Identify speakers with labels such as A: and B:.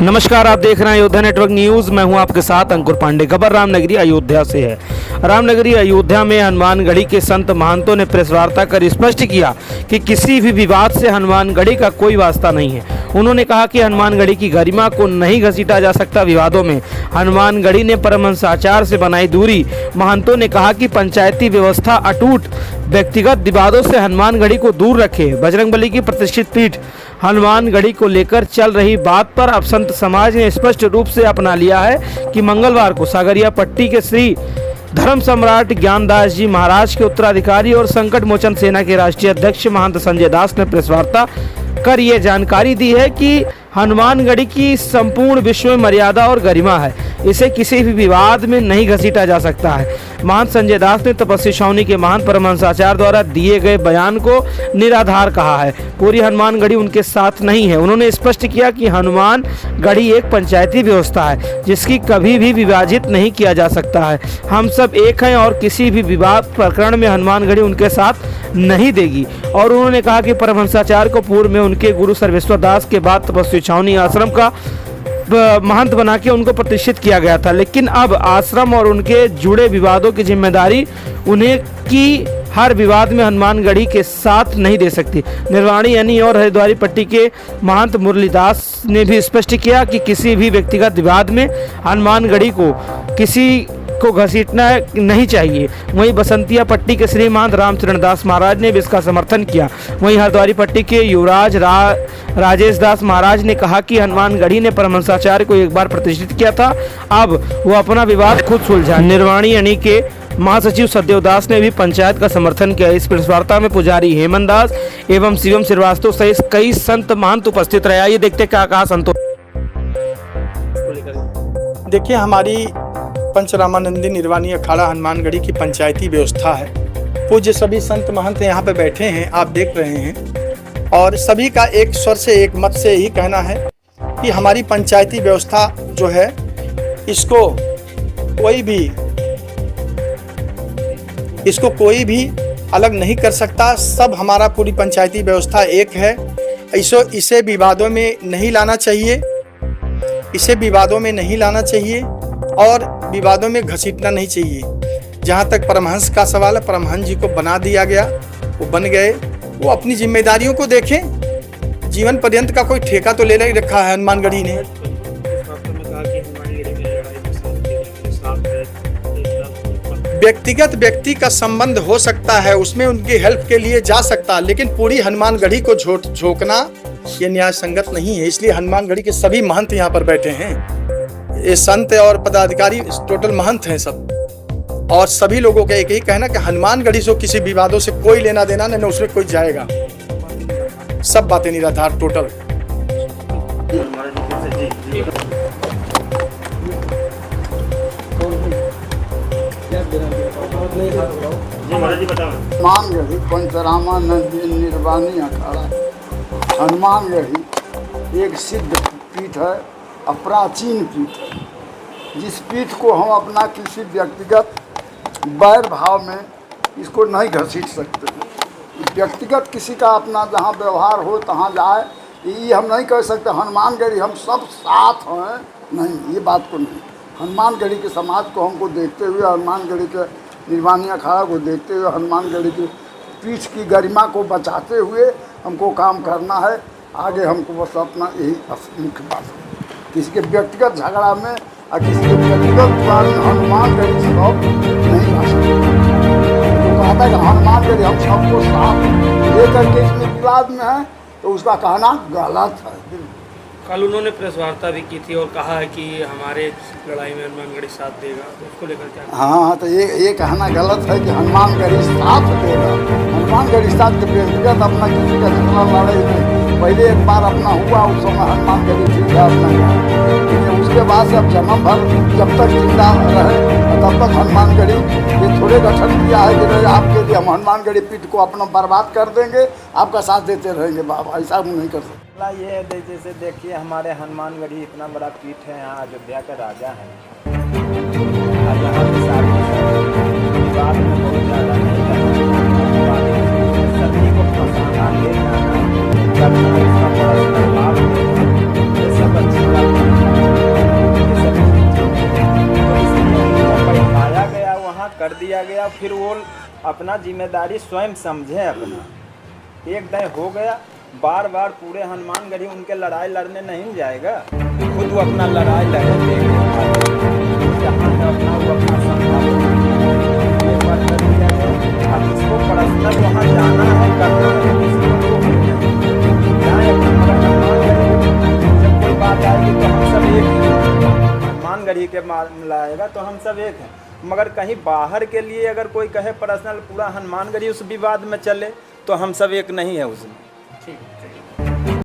A: नमस्कार, आप देख रहे हैं अयोध्या नेटवर्क न्यूज। मैं हूं आपके साथ अंकुर पांडे। खबर रामनगरी अयोध्या से है। रामनगरी अयोध्या में हनुमानगढ़ी के संत महंतों ने प्रेस वार्ता कर स्पष्ट किया कि किसी भी विवाद से हनुमानगढ़ी का कोई वास्ता नहीं है। उन्होंने कहा कि हनुमानगढ़ी की गरिमा को नहीं घसीटा जा सकता विवादों में। हनुमानगढ़ी ने परमहंस आचार्य से बनाई दूरी। महंतों ने कहा कि पंचायती व्यवस्था अटूट, व्यक्तिगत विवादों से हनुमानगढ़ी को दूर रखे। बजरंगबली की प्रतिष्ठित पीठ हनुमानगढ़ी को लेकर चल रही बात पर अब संत समाज ने स्पष्ट रूप से अपना लिया है कि मंगलवार को सागरिया पट्टी के श्री धर्म सम्राट ज्ञानदास जी महाराज के उत्तराधिकारी और संकट मोचन सेना के राष्ट्रीय अध्यक्ष महंत संजय दास ने प्रेस वार्ता कर ये जानकारी दी है कि हनुमानगढ़ी की संपूर्ण विश्व में मर्यादा और गरिमा है। इसे किसी भी विवाद में नहीं घसीटा जा सकता है। महंत संजय दास ने तपस्वी छावनी के महंत परमहंसाचार्य द्वारा दिए गए बयान को निराधार कहा है। पूरी हनुमानगढ़ी उनके साथ नहीं है। उन्होंने स्पष्ट किया कि हनुमानगढ़ी एक पंचायती व्यवस्था है जिसकी कभी भी विभाजित नहीं किया जा सकता है। हम सब एक हैं और किसी भी विवाद प्रकरण में हनुमानगढ़ी उनके साथ नहीं देगी। और उन्होंने कहा कि परमहंसाचार्य को पूर्व में उनके गुरु सर्वेश्वर दास के बाद तपस्वी छावनी आश्रम का महंत बना के उनको प्रतिष्ठित किया गया था, लेकिन अब आश्रम और उनके जुड़े विवादों की जिम्मेदारी उन्हें की हर विवाद में हनुमानगढ़ी के साथ नहीं दे सकती। निर्वाणी यानी और हरिद्वारी पट्टी के महंत मुरलीदास ने भी स्पष्ट किया कि किसी भी व्यक्तिगत विवाद में हनुमानगढ़ी को किसी को घसीटना नहीं चाहिए। वहीं बसंतिया पट्टी के श्री महंत रामचरण दास महाराज ने भी इसका समर्थन किया। वहीं हरिद्वारी पट्टी के युवराज राजेश दास महाराज ने कहा कि हनुमानगढ़ी ने परमहंसाचार्य को एक बार प्रतिष्ठित किया था, अब वो अपना विवाद खुद सुलझा। निर्वाणी यानी के महासचिव सत्यदेव दास ने भी पंचायत का समर्थन किया। इस प्रेस वार्ता में पुजारी हेमंत दास एवं शिवम श्रीवास्तव सहित कई संत महंत उपस्थित रहे। ये देखते क्या कहा संतों।
B: देखिए, हमारी पंचरामानंदी निर्वाणी अखाड़ा हनुमानगढ़ी की पंचायती व्यवस्था है। पूज्य सभी संत महंत यहाँ पे बैठे हैं, आप देख रहे हैं, और सभी का एक स्वर से एक मत से यही कहना है कि हमारी पंचायती व्यवस्था जो है इसको कोई भी अलग नहीं कर सकता। सब हमारा पूरी पंचायती व्यवस्था एक है। इसे विवादों में नहीं लाना चाहिए, और विवादों में घसीटना नहीं चाहिए। जहाँ तक परमहंस का सवाल है, परमहंस जी को बना दिया गया, वो बन गए, वो अपनी जिम्मेदारियों को देखें। जीवन पर्यंत का कोई ठेका तो ले नहीं रखा है हनुमानगढ़ी ने। व्यक्तिगत व्यक्ति का संबंध हो सकता है, उसमें उनकी हेल्प के लिए जा सकता, लेकिन पूरी हनुमानगढ़ी को झोंकना ये न्याय संगत नहीं है। इसलिए हनुमानगढ़ी के सभी महंत यहाँ पर बैठे हैं। ये संत और पदाधिकारी टोटल महंत हैं सब, और सभी लोगों का एक ही कहना कि हनुमानगढ़ी से किसी विवादों से कोई लेना देना नहीं, उसमें कोई जाएगा। सब बातें निराधार टोटल।
C: हनुमानगढ़ी पंचरामानंदी निर्वाणी अखाड़ा हनुमानगढ़ी एक सिद्ध पीठ है, अपराचीन पीठ है, जिस पीठ को हम अपना किसी व्यक्तिगत बैर भाव में इसको नहीं घसीट सकते। व्यक्तिगत किसी का अपना जहाँ व्यवहार हो तहाँ जाए, ये हम नहीं कह सकते हनुमानगढ़ी हम सब साथ हैं, नहीं, ये बात को नहीं। हनुमानगढ़ी के समाज को हमको देखते हुए, हनुमानगढ़ी के निर्वाणी अखाड़ा को देखते हुए, हनुमानगढ़ी की पीठ की गरिमा को बचाते हुए हमको काम करना है। आगे हमको बस अपना यही मुख्य बात है। किसी के व्यक्तिगत झगड़ा में और किसी के व्यक्तिगत विवाद में हनुमानगढ़ी सब नहीं आ सकते। तो कहा था कि हनुमानगढ़ी हम सबको साथ लेकर के इसमें विवाद में है, तो उसका कहना गलत है।
A: कल उन्होंने प्रेस वार्ता भी की थी और कहा है कि हमारे लड़ाई में हनुमानगढ़ी साथ देगा, तो उसको लेकर क्या?
C: हाँ, तो ये कहना गलत है कि हनुमानगढ़ी साथ देगा। हनुमानगढ़ी साथ के व्यक्तिगत अपना किसी का झगड़ा लड़ाई नहीं। पहले एक बार अपना हुआ, उस समय हनुमानगढ़ी ठीक है अपना, उसके बाद से अब जन्म भर जब तक जिंदा रहे तब तक हनुमानगढ़ी ये थोड़े गठन किया है कि आपके लिए हम हनुमानगढ़ी पीठ को अपना बर्बाद कर देंगे, आपका साथ देते रहेंगे। बाबा ऐसा हम नहीं कर सकते।
D: ये है, जैसे देखिए हमारे हनुमानगढ़ी इतना बड़ा पीठ है, यहाँ अयोध्या का राजा है, और यहाँ पे सारी विवाद में बहुत ज़्यादा नहीं करना, सभी को फंसाना, ले जाना, करना, इसका बड़ा प्रभाव, ये सब अच्छी बात है। दिया गया, फिर वो अपना जिम्मेदारी स्वयं समझे अपना। एक दय हो गया, बार बार पूरे हनुमानगढ़ी उनके लड़ाई लड़ने नहीं जाएगा, खुद वो अपना लड़ाई लड़ेंगे, जहाँ है अपना वो अपना संभालेंगे। ये बात कर दिया गया। अब इसको पर्सनल वहाँ जाना है, करना है, किसी को रोक नहीं है। जाए अपना हनुमानगढ़ी, जब कोई बात आएगी तो हम सब एक हैं। हनुमानगढ़ी के मामला आएगा तो हम सब एक हैं, मगर कहीं बाहर के लिए अगर कोई कहे पर्सनल पूरा हनुमानगढ़ी उस विवाद में चले तो हम सब एक नहीं है उसमें।
A: ठीक।